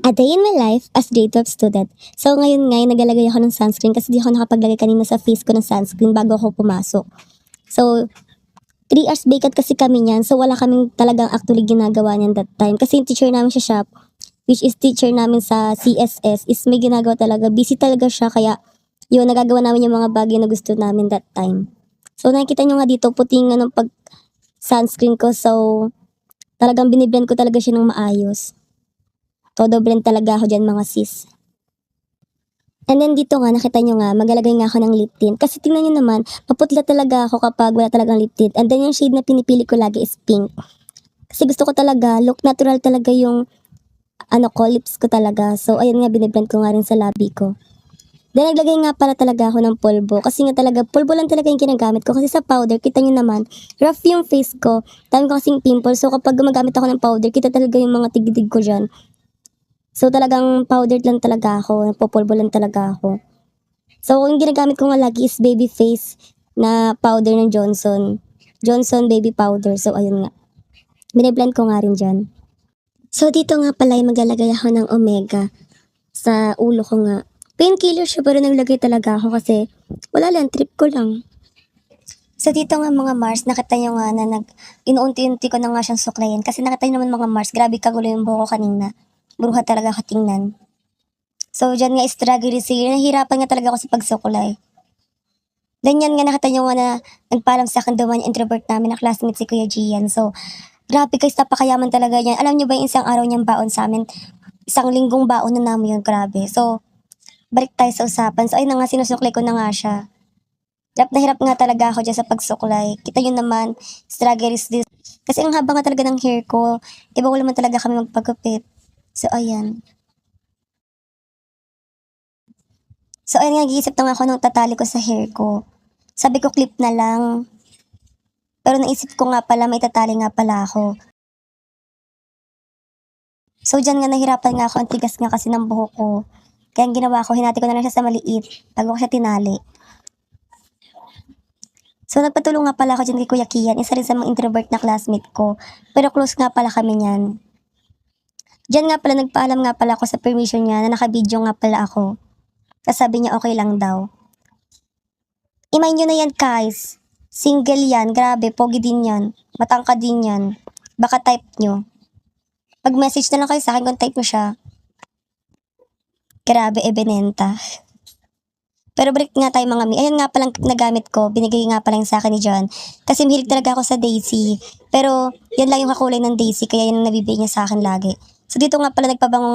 A day in my life as grade 12 student. So ngayon naglalagay ako ng sunscreen kasi di ako nakapaglagay kanina sa face ko ng sunscreen bago ako pumasok. So 3 hours vacant kasi kami niyan, so wala kaming talagang actually ginagawa niyan that time. Kasi yung teacher namin sa shop, which is teacher namin sa CSS, is may ginagawa talaga, busy talaga siya, kaya yun, nagagawa namin yung mga bagay na gusto namin that time. So nakikita nyo nga dito, puting ng pag sunscreen ko, so talagang biniblend ko talaga siya ng maayos. Todo blend talaga ako dyan mga sis. And then dito nga, nakita nyo nga, maglalagay nga ako ng lip tint. Kasi tingnan nyo naman, maputla talaga ako kapag wala talagang lip tint. And then yung shade na pinipili ko lagi is pink. Kasi gusto ko talaga, look natural talaga yung lips ko talaga. So ayun nga, biniblend ko nga rin sa labi ko. Then naglagay nga pala talaga ako ng pulbo. Kasi nga talaga, pulbo lang talaga yung ginagamit ko. Kasi sa powder, kita nyo naman, rough yung face ko. Dami ko kasing pimples. So kapag gumagamit ako ng powder, kita talaga yung mga tigid ko dyan. So talagang powdered lang talaga ako, nagpupulbo lang talaga ako. So yung ginagamit ko nga lagi is baby face na powder ng Johnson. Johnson baby powder. So ayun nga. Biniblend ko nga rin dyan. So dito nga pala yung maglalagay ako ng omega sa ulo ko nga. Painkiller siya pero naglagay talaga ako kasi wala lang, trip ko lang. So dito nga mga Mars, nakita nyo nga na inuunti-unti ko na nga siyang suklayin. Kasi nakita nyo naman mga Mars, grabe kagulo yung buhok ko kanina. Bruha talaga ako tingnan. So, dyan nga struggle si nahihirapan nga talaga ako sa pagsukulay. Then yan nga nakita nyo nga na nagpaalam sa akin daw yung introvert namin na classmate si Kuya Gian. So, grabe guys, napakayaman talaga yan. Alam nyo ba yung isang araw niyang baon sa amin? Isang linggong baon na namin yun, grabe. So, balik tayo sa usapan. So, ayun na nga, sinusuklay ko na nga siya. Hirap na hirap nga talaga ako dyan sa pagsuklay. Kita nyo naman, struggle is this. Kasi ang haba nga talaga ng hair ko. Iba ko naman talaga kami magpagupit. So, ayan. So, ayun nga, giisip na nga ako nung tatali ko sa hair ko. Sabi ko, clip na lang. Pero naisip ko nga pala, may tatali nga pala ako. So, dyan nga nahirapan nga ako, ang tigas nga kasi ng buhok ko. Kaya ang ginawa ko, hinati ko na lang siya sa maliit, bago ko siya tinali. So, nagpatulong nga pala ako dyan kay Kuya Kian, isa rin sa mga introvert na classmate ko. Pero close nga pala kami niyan. Dyan nga pala, nagpaalam nga pala ako sa permission niya na naka-video nga pala ako. Sabi niya okay lang daw. Imay nyo na yan guys. Single yan, grabe, pogi din yan. Matangkad din yan. Baka type nyo. Pag-message na lang kayo sa akin kung type mo siya. Grabe, ebenenta. Pero balik nga tayo mga mi. Ayun nga palang nagamit ko. Binigay nga palang sa akin ni John. Kasi mahilig talaga ako sa Daisy. Pero yan lang yung kakulay ng Daisy. Kaya yan ang nabibigay niya sa akin lagi. So dito nga pala nagpabango